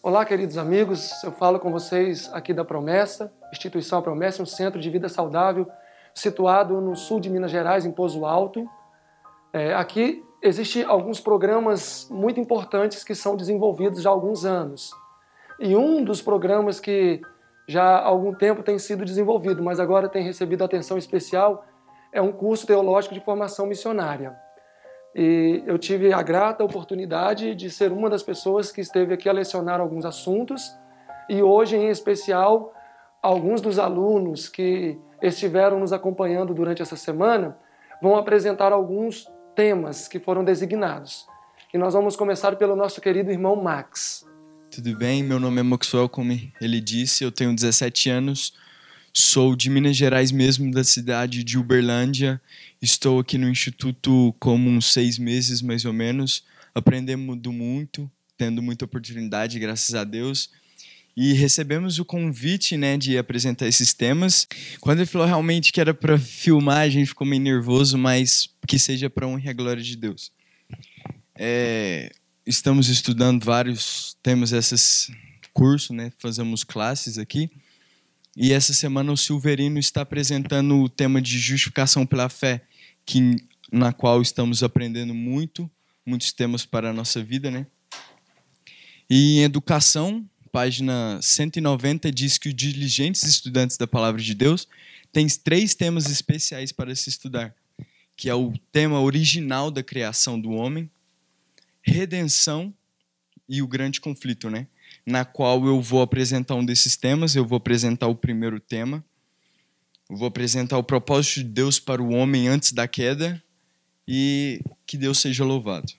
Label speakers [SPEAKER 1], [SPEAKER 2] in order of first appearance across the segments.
[SPEAKER 1] Olá, queridos amigos, eu falo com vocês aqui da Promessa, Instituição Promessa, um centro de vida saudável situado no sul de Minas Gerais, em Pouso Alto. Aqui existem alguns programas muito importantes que são desenvolvidos já há alguns anos. E um dos programas que já há algum tempo tem sido desenvolvido, mas agora tem recebido atenção especial, é um curso teológico de formação missionária. E eu tive a grata oportunidade de ser uma das pessoas que esteve aqui a lecionar alguns assuntos, e hoje, em especial, alguns dos alunos que estiveram nos acompanhando durante essa semana vão apresentar alguns temas que foram designados. E nós vamos começar pelo nosso querido irmão Max.
[SPEAKER 2] Tudo bem? Meu nome é Maxwell, como ele disse, eu tenho 17 anos, sou de Minas Gerais mesmo, da cidade de Uberlândia. Estou aqui no Instituto como uns 6 meses, mais ou menos, aprendendo muito, tendo muita oportunidade, graças a Deus. E recebemos o convite, de apresentar esses temas. Quando ele falou realmente que era para filmar, a gente ficou meio nervoso, mas que seja para honra e a glória de Deus. Estamos estudando vários temas desses cursos, fazemos classes aqui. E essa semana o Silverino está apresentando o tema de justificação pela fé, na qual estamos aprendendo muitos temas para a nossa vida, E em educação, página 190, diz que os diligentes estudantes da Palavra de Deus têm 3 temas especiais para se estudar, que é o tema original da criação do homem, redenção e o grande conflito, na qual eu vou apresentar um desses temas. Eu vou apresentar o primeiro tema, eu vou apresentar o propósito de Deus para o homem antes da queda, e que Deus seja louvado.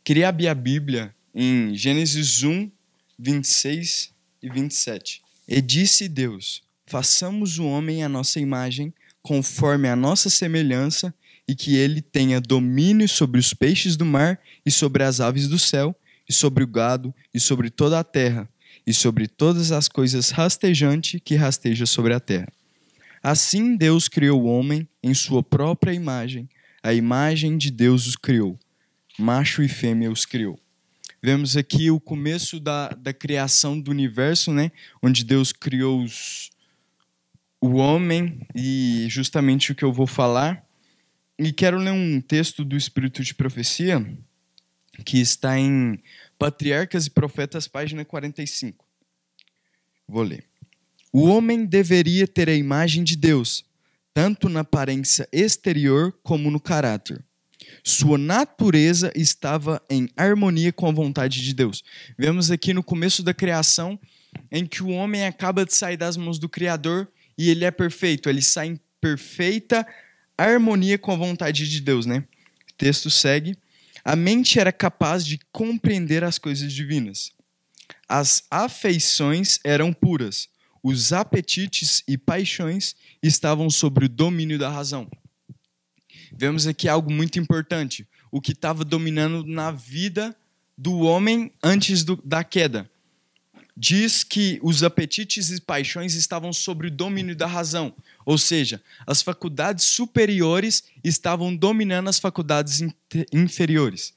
[SPEAKER 2] Queria abrir a Bíblia em Gênesis 1, 26 e 27. E disse Deus: façamos o homem à nossa imagem, conforme a nossa semelhança, e que ele tenha domínio sobre os peixes do mar e sobre as aves do céu, e sobre o gado, e sobre toda a terra, e sobre todas as coisas rastejantes que rastejam sobre a terra. Assim Deus criou o homem em sua própria imagem, a imagem de Deus os criou, macho e fêmea os criou. Vemos aqui o começo da criação do universo, onde Deus criou o homem, e justamente o que eu vou falar. E quero ler um texto do Espírito de Profecia, que está em Patriarcas e Profetas, página 45. Vou ler. O homem deveria ter a imagem de Deus, tanto na aparência exterior como no caráter. Sua natureza estava em harmonia com a vontade de Deus. Vemos aqui no começo da criação, em que o homem acaba de sair das mãos do Criador e ele é perfeito, ele sai em perfeita harmonia com a vontade de Deus, O texto segue. A mente era capaz de compreender as coisas divinas. As afeições eram puras. Os apetites e paixões estavam sob o domínio da razão. Vemos aqui algo muito importante. O que estava dominando na vida do homem antes da queda. Diz que os apetites e paixões estavam sob o domínio da razão. Ou seja, as faculdades superiores estavam dominando as faculdades inferiores.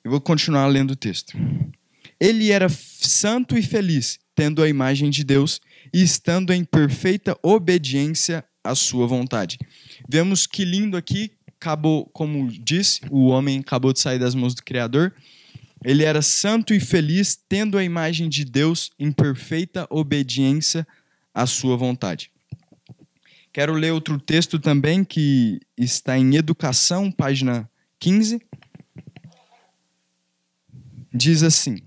[SPEAKER 2] Eu vou continuar lendo o texto. Ele era santo e feliz, tendo a imagem de Deus e estando em perfeita obediência à sua vontade. Vemos que lindo aqui, como disse, o homem acabou de sair das mãos do Criador. Ele era santo e feliz, tendo a imagem de Deus em perfeita obediência à sua vontade. Quero ler outro texto também, que está em Educação, página 15. Diz assim: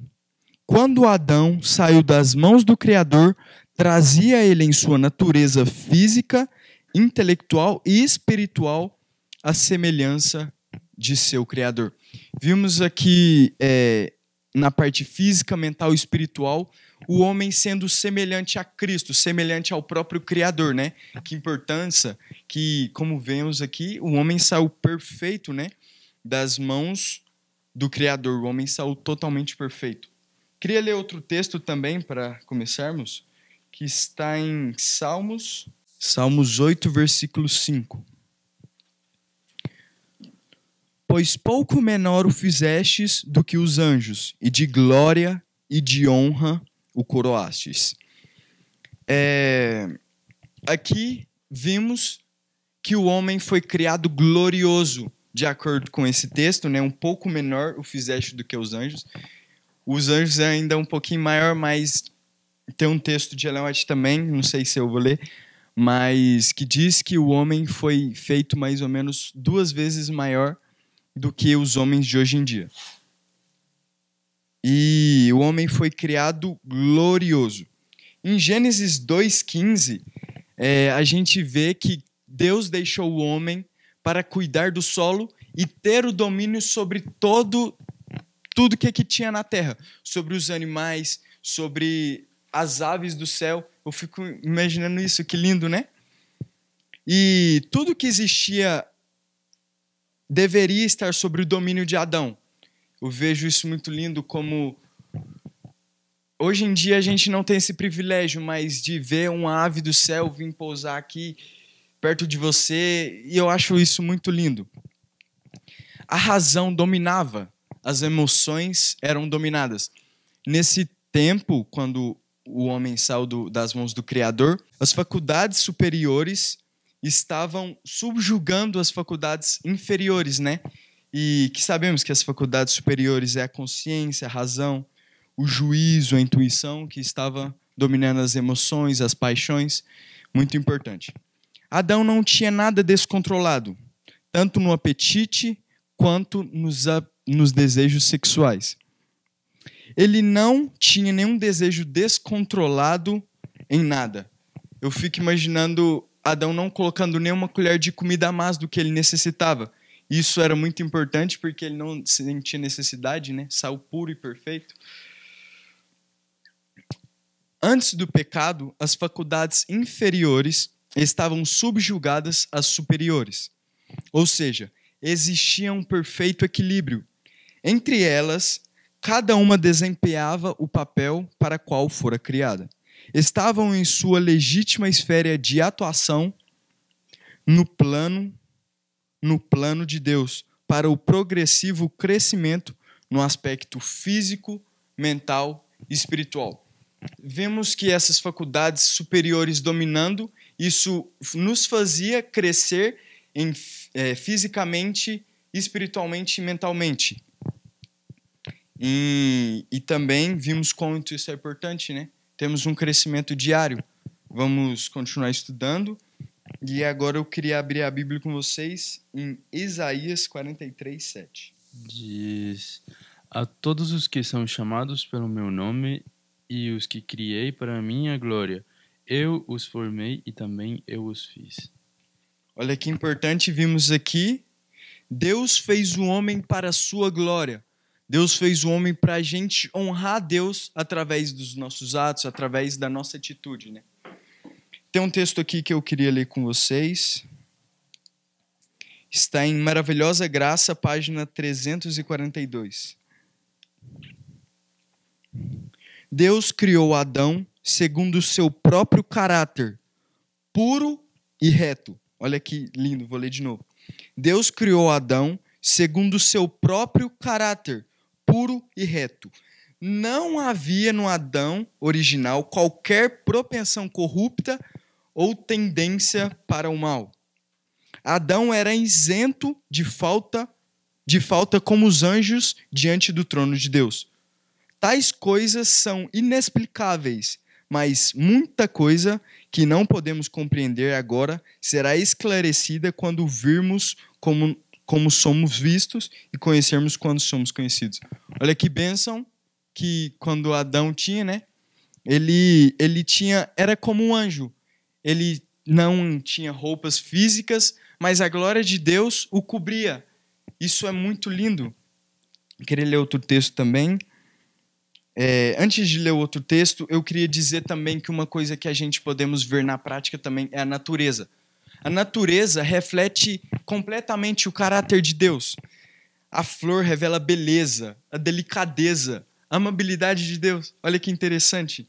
[SPEAKER 2] quando Adão saiu das mãos do Criador, trazia ele em sua natureza física, intelectual e espiritual a semelhança de seu Criador. Vimos aqui, na parte física, mental e espiritual, o homem sendo semelhante a Cristo, semelhante ao próprio Criador, Que importância que, como vemos aqui, o homem saiu perfeito, das mãos do Criador. O homem saiu totalmente perfeito. Queria ler outro texto também, para começarmos, que está em Salmos 8, versículo 5. Pois pouco menor o fizestes do que os anjos, e de glória e de honra o coroastes. Aqui vimos que o homem foi criado glorioso, de acordo com esse texto, né? Um pouco menor o fizeste do que os anjos. Os anjos ainda um pouquinho maior, mas tem um texto de Ellen White também, não sei se eu vou ler, mas que diz que o homem foi feito mais ou menos 2 vezes maior do que os homens de hoje em dia. E o homem foi criado glorioso. Em Gênesis 2,15, a gente vê que Deus deixou o homem para cuidar do solo e ter o domínio sobre tudo que tinha na terra, sobre os animais, sobre as aves do céu. Eu fico imaginando isso, que lindo, né? E tudo que existia deveria estar sobre o domínio de Adão. Eu vejo isso muito lindo, como hoje em dia a gente não tem esse privilégio, mas de ver uma ave do céu vir pousar aqui perto de você, e eu acho isso muito lindo. A razão dominava, as emoções eram dominadas. Nesse tempo, quando o homem saiu das mãos do Criador, as faculdades superiores estavam subjugando as faculdades inferiores, né? E que sabemos que as faculdades superiores é a consciência, a razão, o juízo, a intuição, que estava dominando as emoções, as paixões. Muito importante. Adão não tinha nada descontrolado, tanto no apetite quanto nos desejos sexuais. Ele não tinha nenhum desejo descontrolado em nada. Eu fico imaginando Adão não colocando nenhuma colher de comida a mais do que ele necessitava. Isso era muito importante porque ele não sentia necessidade, né? Saiu puro e perfeito. Antes do pecado, as faculdades inferiores estavam subjugadas às superiores. Ou seja, existia um perfeito equilíbrio. Entre elas, cada uma desempenhava o papel para qual fora criada. Estavam em sua legítima esfera de atuação no plano de Deus, para o progressivo crescimento no aspecto físico, mental e espiritual. Vemos que essas faculdades superiores dominando, isso nos fazia crescer fisicamente, espiritualmente e mentalmente. E também vimos quanto isso é importante, né? Temos um crescimento diário. Vamos continuar estudando. E agora eu queria abrir a Bíblia com vocês em Isaías 43:7.
[SPEAKER 3] Diz: a todos os que são chamados pelo meu nome e os que criei para a minha glória, eu os formei e também eu os fiz.
[SPEAKER 2] Olha que importante, vimos aqui, Deus fez o homem para a sua glória. Deus fez o homem para a gente honrar a Deus através dos nossos atos, através da nossa atitude, né? Tem um texto aqui que eu queria ler com vocês. Está em Maravilhosa Graça, página 342. Deus criou Adão segundo o seu próprio caráter, puro e reto. Olha que lindo, vou ler de novo. Deus criou Adão segundo o seu próprio caráter, puro e reto. Não havia no Adão original qualquer propensão corrupta ou tendência para o mal. Adão era isento de falta como os anjos diante do trono de Deus. Tais coisas são inexplicáveis, mas muita coisa que não podemos compreender agora será esclarecida quando virmos como somos vistos e conhecermos quando somos conhecidos. Olha que bênção que quando Adão tinha, né? Ele era como um anjo. Ele não tinha roupas físicas, mas a glória de Deus o cobria. Isso é muito lindo. Eu queria ler outro texto também. Antes de ler outro texto, eu queria dizer também que uma coisa que a gente podemos ver na prática também é a natureza. A natureza reflete completamente o caráter de Deus. A flor revela a beleza, a delicadeza, a amabilidade de Deus. Olha que interessante.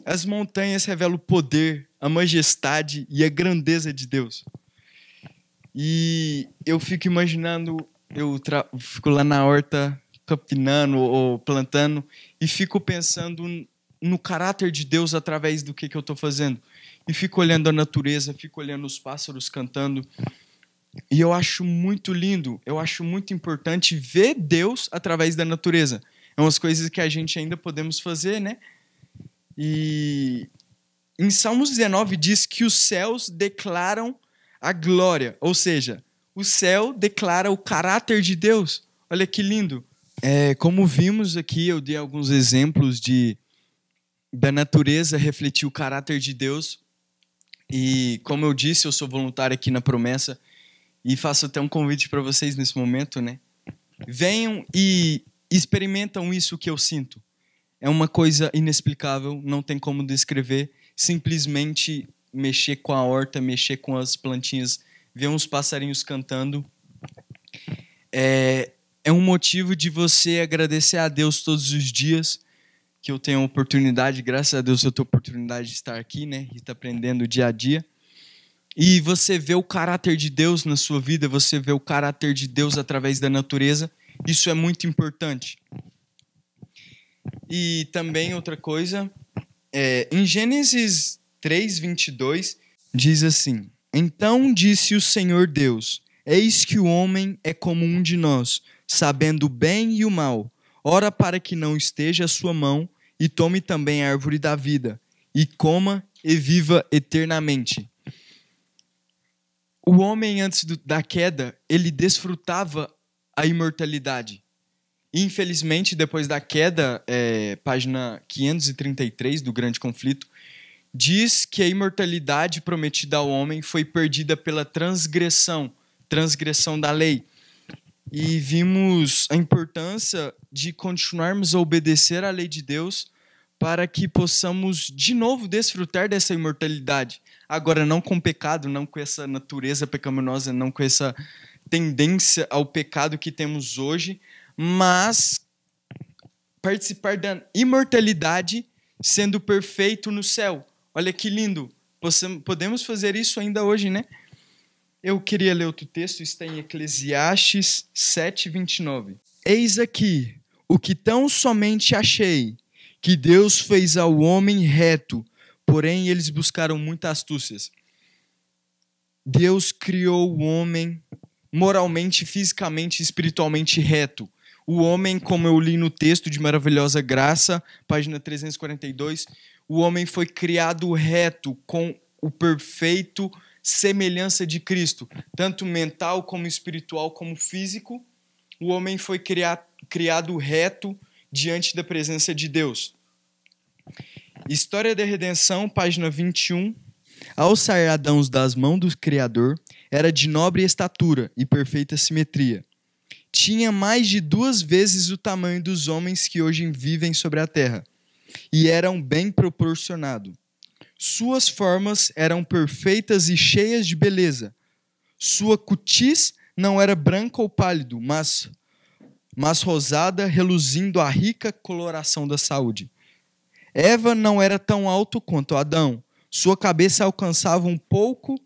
[SPEAKER 2] As montanhas revelam o poder, a majestade e a grandeza de Deus. E eu fico imaginando, eu fico lá na horta capinando ou plantando e fico pensando no caráter de Deus através do que eu estou fazendo. E fico olhando a natureza, fico olhando os pássaros cantando. E eu acho muito lindo, eu acho muito importante ver Deus através da natureza. É umas coisas que a gente ainda podemos fazer, né? E em Salmos 19 diz que os céus declaram a glória, ou seja, o céu declara o caráter de Deus. Olha que lindo. Como vimos aqui, eu dei alguns exemplos da natureza refletir o caráter de Deus. E como eu disse, eu sou voluntário aqui na Promessa e faço até um convite para vocês nesse momento, né? Venham e experimentam isso que eu sinto. É uma coisa inexplicável, não tem como descrever. Simplesmente mexer com a horta, mexer com as plantinhas, ver uns passarinhos cantando. É um motivo de você agradecer a Deus todos os dias, que eu tenho a oportunidade, graças a Deus eu tenho a oportunidade de estar aqui, né? E estar aprendendo dia a dia. E você vê o caráter de Deus na sua vida, você vê o caráter de Deus através da natureza. Isso é muito importante. E também outra coisa, em Gênesis 3:22, diz assim: Então disse o Senhor Deus, eis que o homem é como um de nós, sabendo o bem e o mal. Ora para que não esteja a sua mão, e tome também a árvore da vida, e coma e viva eternamente. O homem, antes da queda, ele desfrutava a imortalidade. Infelizmente, depois da queda, página 533 do Grande Conflito, diz que a imortalidade prometida ao homem foi perdida pela transgressão da lei. E vimos a importância de continuarmos a obedecer à lei de Deus para que possamos de novo desfrutar dessa imortalidade. Agora, não com pecado, não com essa natureza pecaminosa, não com essa tendência ao pecado que temos hoje, mas participar da imortalidade sendo perfeito no céu. Olha que lindo. Podemos fazer isso ainda hoje, né? Eu queria ler outro texto, está em Eclesiastes 7:29. Eis aqui o que tão somente achei, que Deus fez ao homem reto, porém eles buscaram muitas astúcias. Deus criou o homem moralmente, fisicamente, espiritualmente reto. O homem, como eu li no texto de Maravilhosa Graça, página 342, o homem foi criado reto, com o perfeito semelhança de Cristo, tanto mental como espiritual como físico. O homem foi criado reto diante da presença de Deus. História da Redenção, página 21. Ao sair Adão das mãos do Criador, era de nobre estatura e perfeita simetria. Tinha mais de 2 vezes o tamanho dos homens que hoje vivem sobre a terra, e eram bem proporcionado. Suas formas eram perfeitas e cheias de beleza. Sua cutis não era branca ou pálido, mas rosada, reluzindo a rica coloração da saúde. Eva não era tão alto quanto Adão. Sua cabeça alcançava um pouco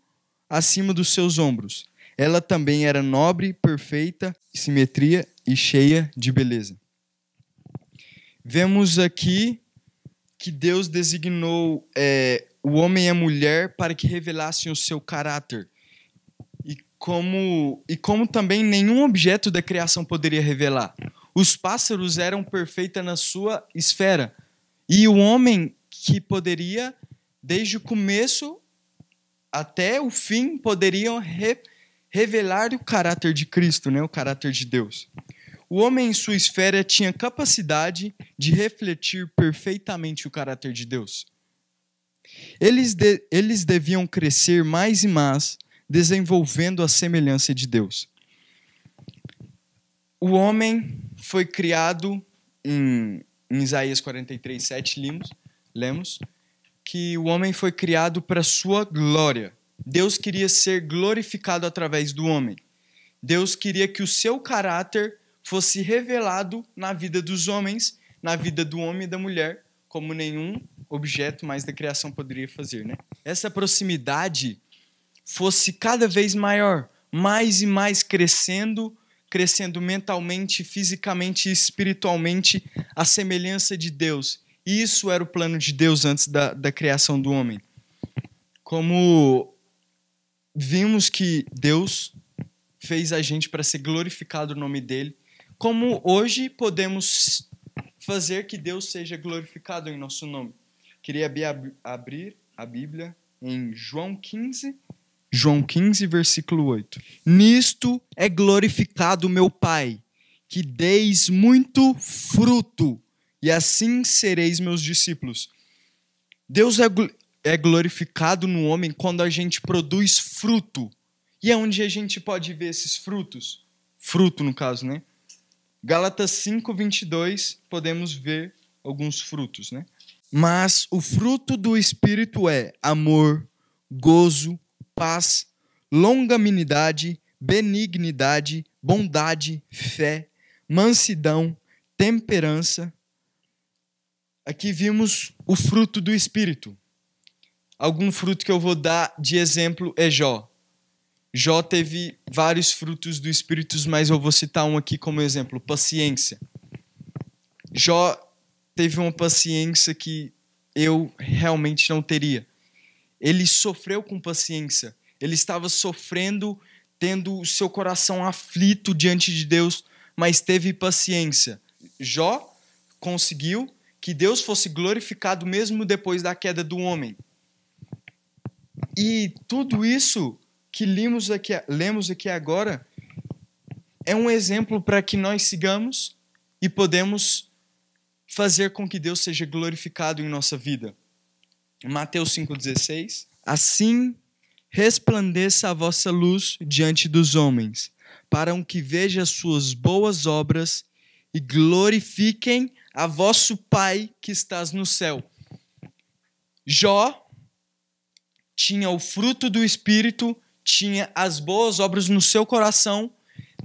[SPEAKER 2] acima dos seus ombros. Ela também era nobre, perfeita, simetria e cheia de beleza. Vemos aqui que Deus designou o homem e a mulher para que revelassem o seu caráter. E como também nenhum objeto da criação poderia revelar. Os pássaros eram perfeitos na sua esfera. E o homem que poderia, desde o começo até o fim, poderiam revelar o caráter de Cristo, né? O caráter de Deus. O homem em sua esfera tinha capacidade de refletir perfeitamente o caráter de Deus. Eles deviam crescer mais e mais, desenvolvendo a semelhança de Deus. O homem foi criado em Isaías 43:7, lemos que o homem foi criado para sua glória. Deus queria ser glorificado através do homem. Deus queria que o seu caráter fosse revelado na vida dos homens, na vida do homem e da mulher, como nenhum objeto mais da criação poderia fazer, né? Essa proximidade fosse cada vez maior, mais e mais crescendo crescendo mentalmente, fisicamente e espiritualmente à semelhança de Deus. E isso era o plano de Deus antes da criação do homem. Como vimos que Deus fez a gente para ser glorificado o nome dele, como hoje podemos fazer que Deus seja glorificado em nosso nome. Queria abrir a Bíblia em João 15, versículo 8. Nisto é glorificado meu Pai, que deis muito fruto, e assim sereis meus discípulos. Deus é glorificado no homem quando a gente produz fruto. E é onde a gente pode ver esses frutos? Fruto, no caso, né? Gálatas 5:22, podemos ver alguns frutos, né? Mas o fruto do Espírito é amor, gozo, paz, longanimidade, benignidade, bondade, fé, mansidão, temperança. Aqui vimos o fruto do Espírito. Algum fruto que eu vou dar de exemplo é Jó. Jó teve vários frutos do Espírito, mas eu vou citar um aqui como exemplo: paciência. Jó teve uma paciência que eu realmente não teria. Ele sofreu com paciência. Ele estava sofrendo, tendo o seu coração aflito diante de Deus, mas teve paciência. Jó conseguiu que Deus fosse glorificado mesmo depois da queda do homem. E tudo isso que lemos aqui agora é um exemplo para que nós sigamos e podemos fazer com que Deus seja glorificado em nossa vida. Mateus 5,16. Assim resplandeça a vossa luz diante dos homens, para que vejam as suas boas obras e glorifiquem a vosso Pai que estás no céu. Jó tinha o fruto do Espírito, tinha as boas obras no seu coração.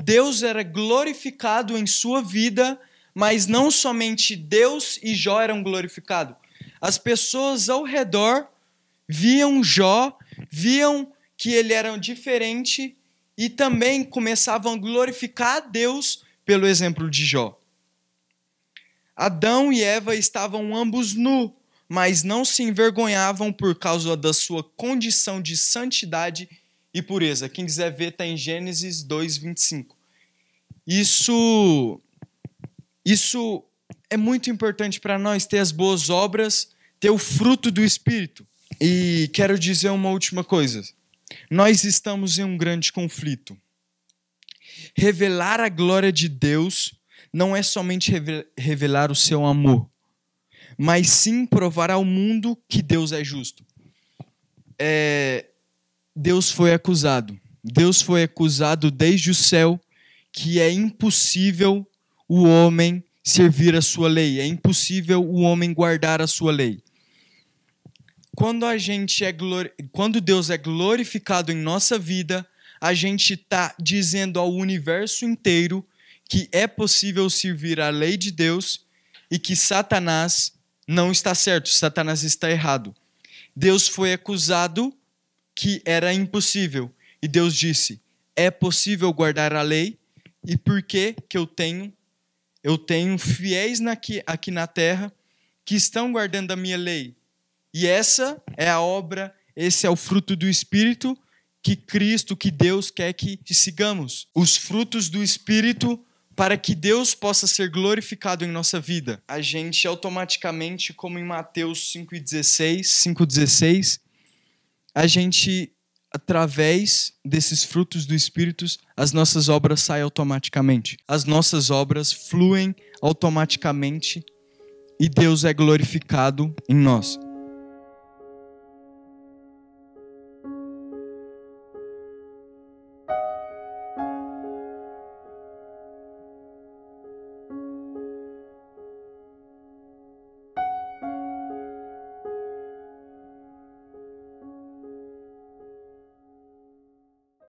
[SPEAKER 2] Deus era glorificado em sua vida, mas não somente Deus e Jó eram glorificados. As pessoas ao redor viam Jó, viam que ele era diferente e também começavam a glorificar a Deus pelo exemplo de Jó. Adão e Eva estavam ambos nus, mas não se envergonhavam por causa da sua condição de santidade e pureza. Quem quiser ver, está em Gênesis 2:25. Isso é muito importante para nós, ter as boas obras, ter o fruto do Espírito. E quero dizer uma última coisa. Nós estamos em um grande conflito. Revelar a glória de Deus não é somente revelar o seu amor, mas sim provar ao mundo que Deus é justo. Deus foi acusado. Deus foi acusado desde o céu que é impossível o homem servir a sua lei. É impossível o homem guardar a sua lei. Quando Deus é glorificado em nossa vida, a gente está dizendo ao universo inteiro que é possível servir a lei de Deus e que Satanás não está certo, Satanás está errado. Deus foi acusado que era impossível. E Deus disse, é possível guardar a lei, e por que eu tenho fiéis aqui na terra que estão guardando a minha lei. E essa é a obra, esse é o fruto do Espírito que Cristo, que Deus quer que sigamos. Os frutos do Espírito para que Deus possa ser glorificado em nossa vida. A gente automaticamente, como em Mateus 5,16, a gente, através desses frutos do Espírito, as nossas obras saem automaticamente. As nossas obras fluem automaticamente e Deus é glorificado em nós.